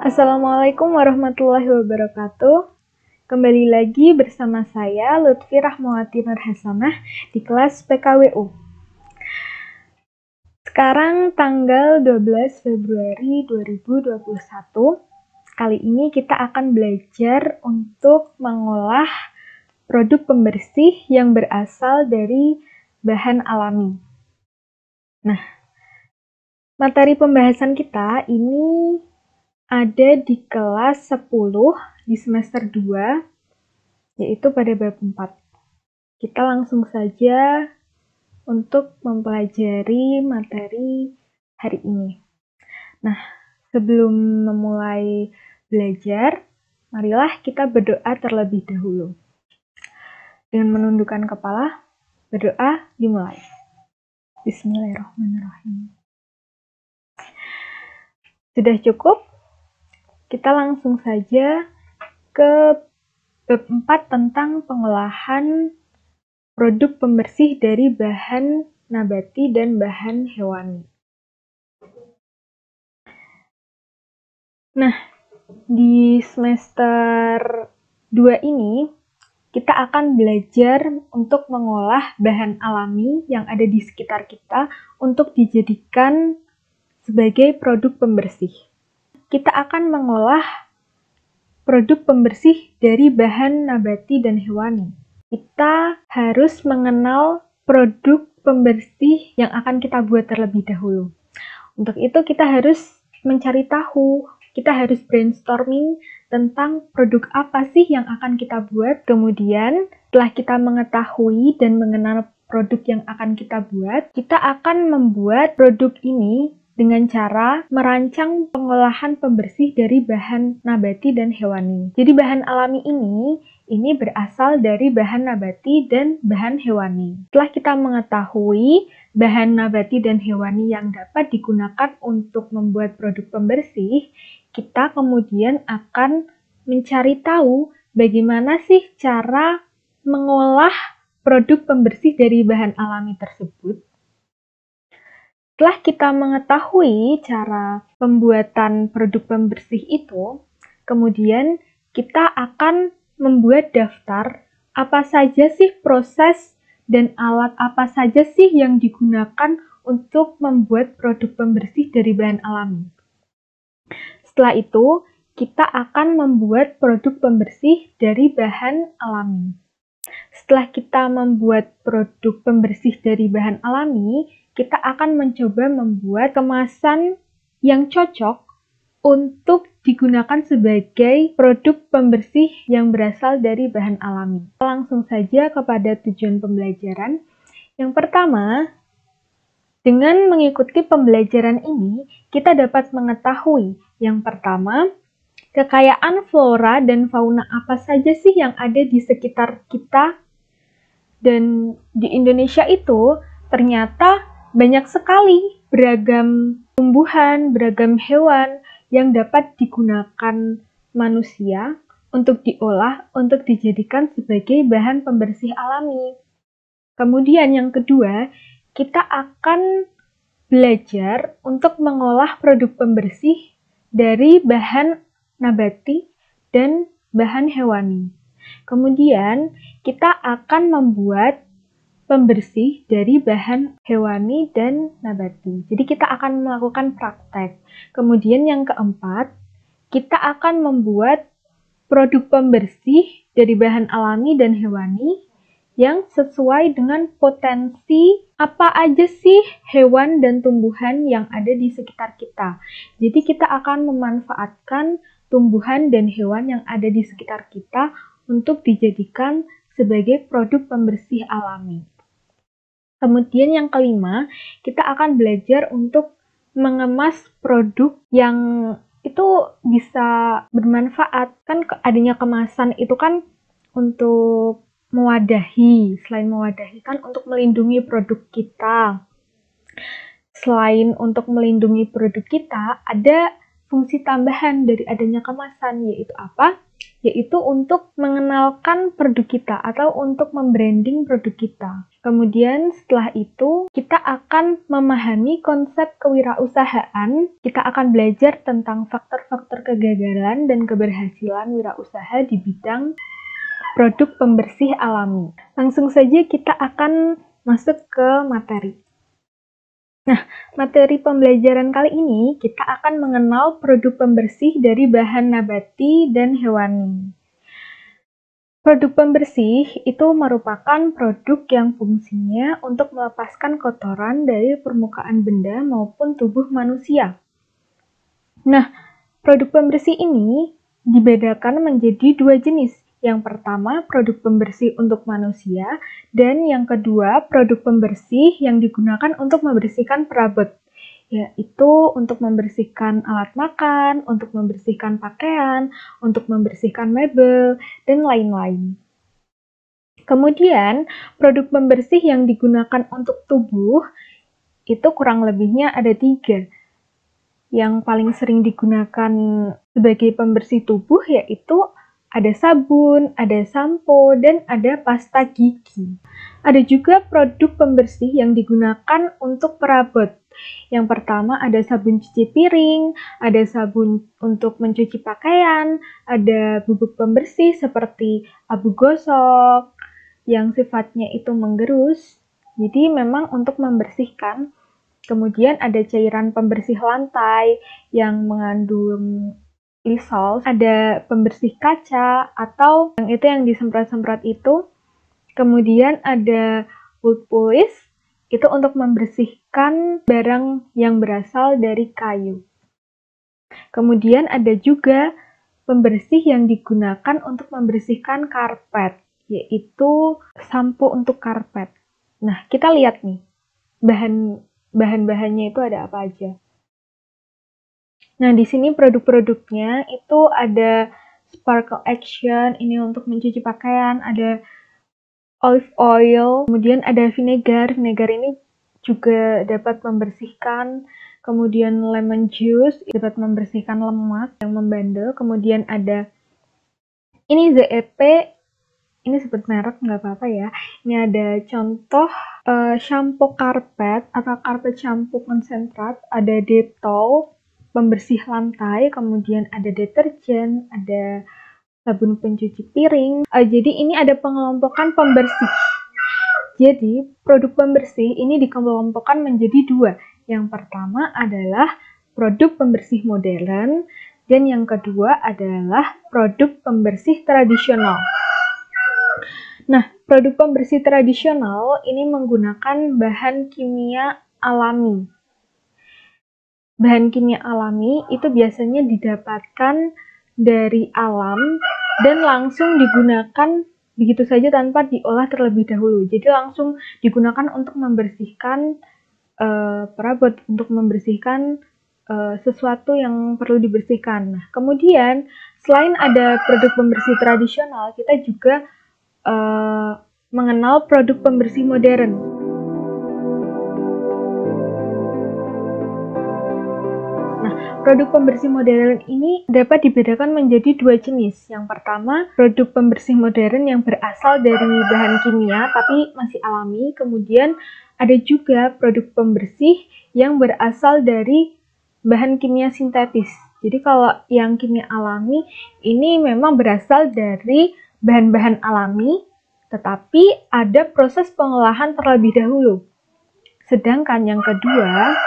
Assalamualaikum warahmatullahi wabarakatuh. Kembali lagi bersama saya Lutfi Rahmawati Nurhasanah di kelas PKWU. Sekarang tanggal 12 Februari 2021. Kali ini kita akan belajar untuk mengolah produk pembersih yang berasal dari bahan alami. Nah, materi pembahasan kita ini ada di kelas 10 di semester 2, yaitu pada bab 4. Kita langsung saja untuk mempelajari materi hari ini. Nah, sebelum memulai belajar, marilah kita berdoa terlebih dahulu. Dengan menundukkan kepala, berdoa dimulai. Bismillahirrahmanirrahim. Sudah cukup? Kita langsung saja ke bab 4 tentang pengolahan produk pembersih dari bahan nabati dan bahan hewani. Nah, di semester 2 ini kita akan belajar untuk mengolah bahan alami yang ada di sekitar kita untuk dijadikan sebagai produk pembersih. Kita akan mengolah produk pembersih dari bahan nabati dan hewani. Kita harus mengenal produk pembersih yang akan kita buat terlebih dahulu. Untuk itu kita harus mencari tahu, kita harus brainstorming tentang produk apa sih yang akan kita buat. Kemudian setelah kita mengetahui dan mengenal produk yang akan kita buat, kita akan membuat produk ini dengan cara merancang pengolahan pembersih dari bahan nabati dan hewani. Jadi bahan alami ini berasal dari bahan nabati dan bahan hewani. Setelah kita mengetahui bahan nabati dan hewani yang dapat digunakan untuk membuat produk pembersih, kita kemudian akan mencari tahu bagaimana sih cara mengolah produk pembersih dari bahan alami tersebut. Setelah kita mengetahui cara pembuatan produk pembersih itu, kemudian kita akan membuat daftar apa saja sih proses dan alat apa saja sih yang digunakan untuk membuat produk pembersih dari bahan alami. Setelah itu, kita akan membuat produk pembersih dari bahan alami. Setelah kita membuat produk pembersih dari bahan alami, kita akan mencoba membuat kemasan yang cocok untuk digunakan sebagai produk pembersih yang berasal dari bahan alami. Langsung saja kepada tujuan pembelajaran. Yang pertama, dengan mengikuti pembelajaran ini, kita dapat mengetahui yang pertama, kekayaan flora dan fauna apa saja sih yang ada di sekitar kita. Dan di Indonesia itu ternyata banyak sekali beragam tumbuhan, beragam hewan yang dapat digunakan manusia untuk diolah, untuk dijadikan sebagai bahan pembersih alami. Kemudian yang kedua, kita akan belajar untuk mengolah produk pembersih dari bahan nabati dan bahan hewani. Kemudian kita akan membuat pembersih dari bahan hewani dan nabati. Jadi kita akan melakukan praktek. Kemudian yang keempat, kita akan membuat produk pembersih dari bahan alami dan hewani yang sesuai dengan potensi apa aja sih hewan dan tumbuhan yang ada di sekitar kita. Jadi kita akan memanfaatkan tumbuhan dan hewan yang ada di sekitar kita untuk dijadikan sebagai produk pembersih alami. Kemudian yang kelima, kita akan belajar untuk mengemas produk yang itu bisa bermanfaat. Kan adanya kemasan itu kan untuk mewadahi, selain mewadahi kan untuk melindungi produk kita. Selain untuk melindungi produk kita, ada fungsi tambahan dari adanya kemasan, yaitu apa? yaitu untuk mengenalkan produk kita atau untuk membranding produk kita. Kemudian setelah itu, kita akan memahami konsep kewirausahaan. Kita akan belajar tentang faktor-faktor kegagalan dan keberhasilan wirausaha di bidang produk pembersih alami. Langsung saja kita akan masuk ke materi. Nah, materi pembelajaran kali ini kita akan mengenal produk pembersih dari bahan nabati dan hewani. Produk pembersih itu merupakan produk yang fungsinya untuk melepaskan kotoran dari permukaan benda maupun tubuh manusia. Nah, produk pembersih ini dibedakan menjadi dua jenis. Yang pertama, produk pembersih untuk manusia, dan yang kedua, produk pembersih yang digunakan untuk membersihkan perabot, yaitu untuk membersihkan alat makan, untuk membersihkan pakaian, untuk membersihkan mebel, dan lain-lain. Kemudian, produk pembersih yang digunakan untuk tubuh itu kurang lebihnya ada 3. Yang paling sering digunakan sebagai pembersih tubuh yaitu ada sabun, ada sampo, dan ada pasta gigi. Ada juga produk pembersih yang digunakan untuk perabot. Yang pertama ada sabun cuci piring, ada sabun untuk mencuci pakaian, ada bubuk pembersih seperti abu gosok yang sifatnya itu menggerus. Jadi memang untuk membersihkan. Kemudian ada cairan pembersih lantai yang mengandung Lysol, ada pembersih kaca atau yang itu yang disemprot-semprot itu. Kemudian ada wood polish, itu untuk membersihkan barang yang berasal dari kayu. Kemudian ada juga pembersih yang digunakan untuk membersihkan karpet, yaitu sampo untuk karpet. Nah, kita lihat nih, bahan-bahannya itu ada apa aja. Nah, di sini produk-produknya itu ada Sparkle Action, ini untuk mencuci pakaian, ada olive oil, kemudian ada vinegar. Vinegar ini juga dapat membersihkan, kemudian lemon juice dapat membersihkan lemak yang membandel, kemudian ada ini ZEP, ini sebut merek nggak apa-apa ya. Ini ada contoh shampoo karpet atau carpet shampoo konsentrat, ada Dettol pembersih lantai, kemudian ada deterjen, ada sabun pencuci piring. Jadi ini ada pengelompokan pembersih. Jadi produk pembersih ini dikelompokkan menjadi 2. Yang pertama adalah produk pembersih modern, dan yang kedua adalah produk pembersih tradisional. Nah, produk pembersih tradisional ini menggunakan bahan kimia alami. Bahan kimia alami itu biasanya didapatkan dari alam dan langsung digunakan begitu saja tanpa diolah terlebih dahulu. Jadi langsung digunakan untuk membersihkan perabot, untuk membersihkan sesuatu yang perlu dibersihkan. Nah, kemudian selain ada produk pembersih tradisional, kita juga mengenal produk pembersih modern. Produk pembersih modern ini dapat dibedakan menjadi 2 jenis. Yang pertama, produk pembersih modern yang berasal dari bahan kimia tapi masih alami. Kemudian ada juga produk pembersih yang berasal dari bahan kimia sintetis. Jadi kalau yang kimia alami ini memang berasal dari bahan-bahan alami, tetapi ada proses pengolahan terlebih dahulu. Sedangkan yang kedua,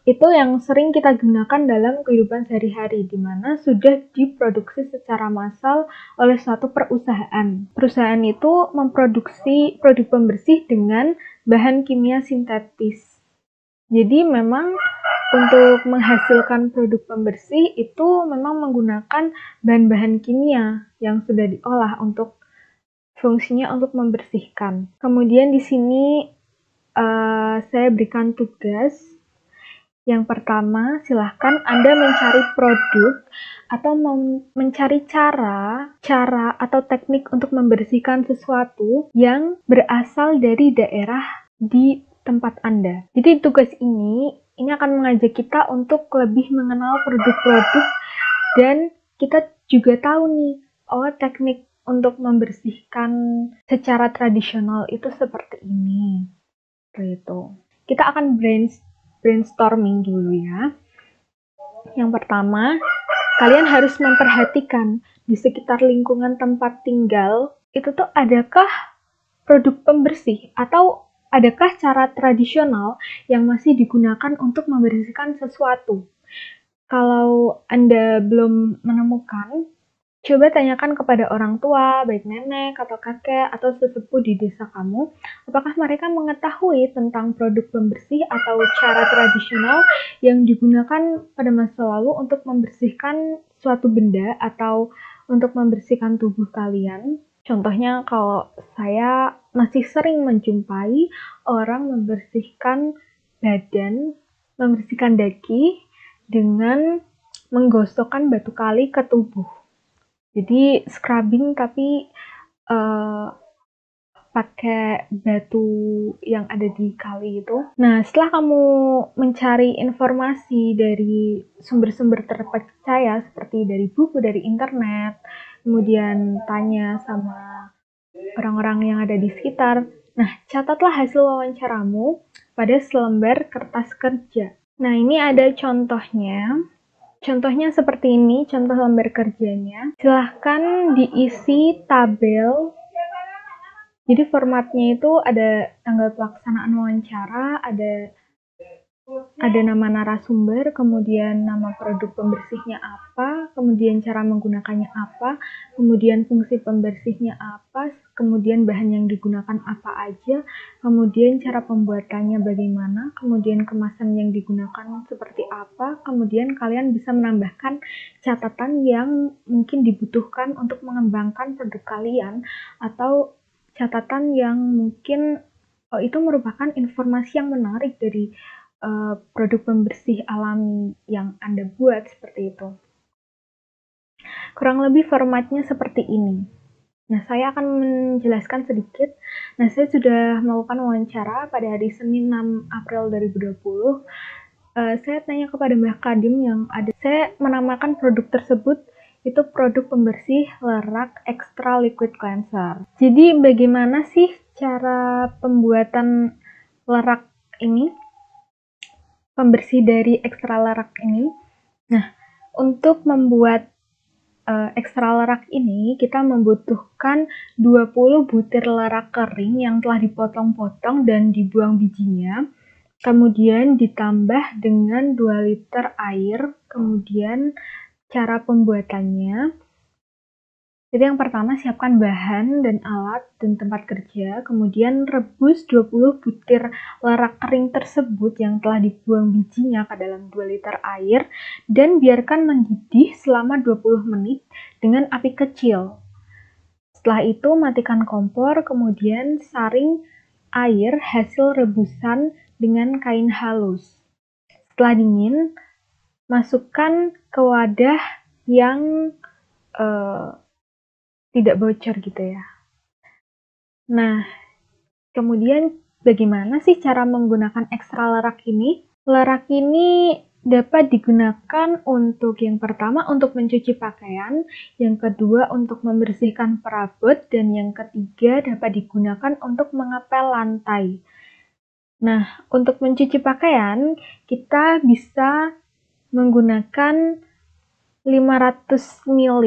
itu yang sering kita gunakan dalam kehidupan sehari-hari, di mana sudah diproduksi secara massal oleh suatu perusahaan. Perusahaan itu memproduksi produk pembersih dengan bahan kimia sintetis. Jadi memang untuk menghasilkan produk pembersih itu memang menggunakan bahan-bahan kimia yang sudah diolah untuk fungsinya untuk membersihkan. Kemudian di sini saya berikan tugas. Yang pertama, silahkan Anda mencari produk atau mencari cara atau teknik untuk membersihkan sesuatu yang berasal dari daerah di tempat Anda. Jadi tugas ini akan mengajak kita untuk lebih mengenal produk-produk, dan kita juga tahu nih oh teknik untuk membersihkan secara tradisional itu seperti ini. Gitu. Kita akan brainstorming dulu ya. Yang pertama, kalian harus memperhatikan di sekitar lingkungan tempat tinggal itu tuh adakah produk pembersih atau adakah cara tradisional yang masih digunakan untuk membersihkan sesuatu. Kalau Anda belum menemukan, coba tanyakan kepada orang tua, baik nenek atau kakek atau sesepuh di desa kamu, apakah mereka mengetahui tentang produk pembersih atau cara tradisional yang digunakan pada masa lalu untuk membersihkan suatu benda atau untuk membersihkan tubuh kalian. Contohnya kalau saya masih sering menjumpai orang membersihkan badan, membersihkan daki dengan menggosokkan batu kali ke tubuh. Jadi scrubbing tapi pakai batu yang ada di kali itu. Nah, setelah kamu mencari informasi dari sumber-sumber terpercaya seperti dari buku, dari internet, kemudian tanya sama orang-orang yang ada di sekitar. Nah, catatlah hasil wawancaramu pada selembar kertas kerja. Nah, ini ada contohnya. Contohnya seperti ini, contoh lembar kerjanya. Silahkan diisi tabel. Jadi formatnya itu ada tanggal pelaksanaan wawancara, ada nama narasumber, kemudian nama produk pembersihnya apa, kemudian cara menggunakannya apa, kemudian fungsi pembersihnya apa, kemudian bahan yang digunakan apa aja, kemudian cara pembuatannya bagaimana, kemudian kemasan yang digunakan seperti apa, kemudian kalian bisa menambahkan catatan yang mungkin dibutuhkan untuk mengembangkan produk kalian, atau catatan yang mungkin itu merupakan informasi yang menarik dari produk pembersih alami yang Anda buat seperti itu. Kurang lebih formatnya seperti ini. Nah, saya akan menjelaskan sedikit. Nah, saya sudah melakukan wawancara pada hari Senin 6 April 2020. Saya tanya kepada Mbak Kadim yang ada. Saya menamakan produk tersebut itu produk pembersih lerak extra liquid cleanser. Jadi, bagaimana sih cara pembuatan lerak ini? Pembersih dari ekstra lerak ini. Nah, untuk membuat ekstra lerak ini, kita membutuhkan 20 butir lerak kering yang telah dipotong-potong dan dibuang bijinya. Kemudian ditambah dengan 2 liter air. Kemudian cara pembuatannya. Jadi yang pertama, siapkan bahan dan alat dan tempat kerja, kemudian rebus 20 butir lerak kering tersebut yang telah dibuang bijinya ke dalam 2 liter air, dan biarkan mendidih selama 20 menit dengan api kecil. Setelah itu, matikan kompor, kemudian saring air hasil rebusan dengan kain halus. Setelah dingin, masukkan ke wadah yang tidak bocor gitu ya. Nah, kemudian bagaimana sih cara menggunakan ekstra lerak ini? Lerak ini dapat digunakan untuk yang pertama untuk mencuci pakaian, yang kedua untuk membersihkan perabot, dan yang ketiga dapat digunakan untuk mengepel lantai. Nah, untuk mencuci pakaian, kita bisa menggunakan 500 ml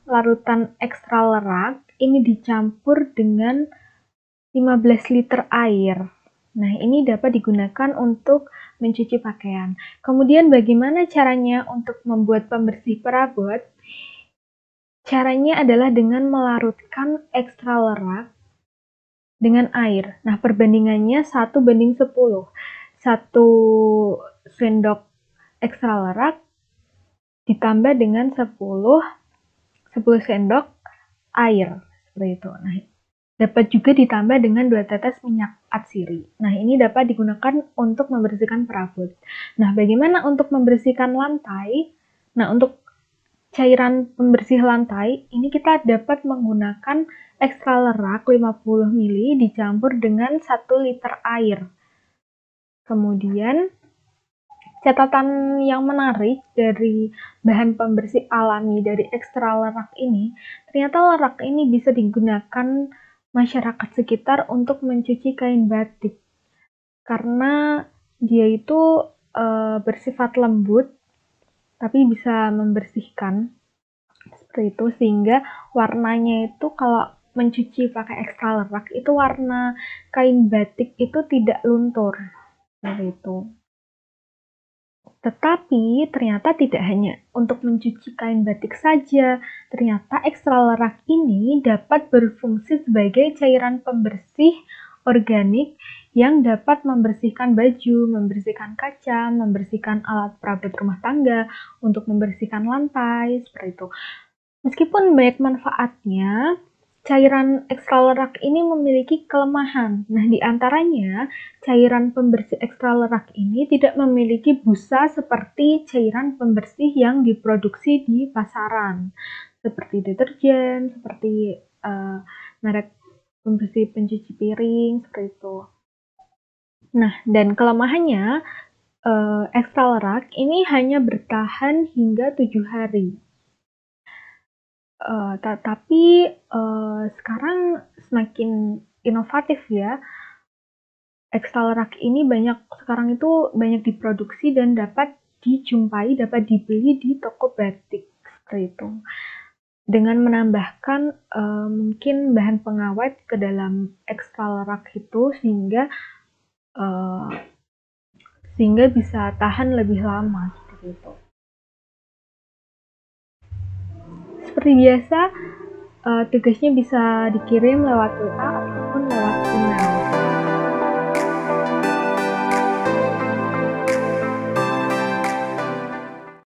larutan ekstra lerak, ini dicampur dengan 15 liter air. Nah, ini dapat digunakan untuk mencuci pakaian. Kemudian bagaimana caranya untuk membuat pembersih perabot? Caranya adalah dengan melarutkan ekstra lerak dengan air. Nah, perbandingannya 1:10. 1 sendok ekstra lerak ditambah dengan 10 sendok air, seperti itu. Nah, dapat juga ditambah dengan 2 tetes minyak atsiri. Nah, ini dapat digunakan untuk membersihkan perabot. Nah, bagaimana untuk membersihkan lantai? Nah, untuk cairan pembersih lantai, ini kita dapat menggunakan ekstra lerak 50 ml dicampur dengan 1 liter air. Kemudian, Catatan yang menarik dari bahan pembersih alami dari ekstra lerak ini, ternyata lerak ini bisa digunakan masyarakat sekitar untuk mencuci kain batik. Karena dia itu bersifat lembut, tapi bisa membersihkan seperti itu, sehingga warnanya itu kalau mencuci pakai ekstra lerak itu warna kain batik itu tidak luntur seperti itu. Tetapi ternyata tidak hanya untuk mencuci kain batik saja, ternyata ekstra lerak ini dapat berfungsi sebagai cairan pembersih organik yang dapat membersihkan baju, membersihkan kaca, membersihkan alat perabot rumah tangga, untuk membersihkan lantai, seperti itu. Meskipun banyak manfaatnya, cairan ekstra lerak ini memiliki kelemahan. Nah, di antaranya, cairan pembersih ekstra lerak ini tidak memiliki busa seperti cairan pembersih yang diproduksi di pasaran, seperti deterjen, seperti merek pembersih pencuci piring, seperti itu. Nah, dan kelemahannya, ekstra lerak ini hanya bertahan hingga 7 hari. Tapi sekarang semakin inovatif ya. Ekstra lerak ini sekarang itu banyak diproduksi dan dapat dijumpai, dapat dibeli di toko batik seperti itu. Dengan menambahkan mungkin bahan pengawet ke dalam ekstra lerak itu sehingga bisa tahan lebih lama seperti itu. Seperti biasa, tugasnya bisa dikirim lewat WA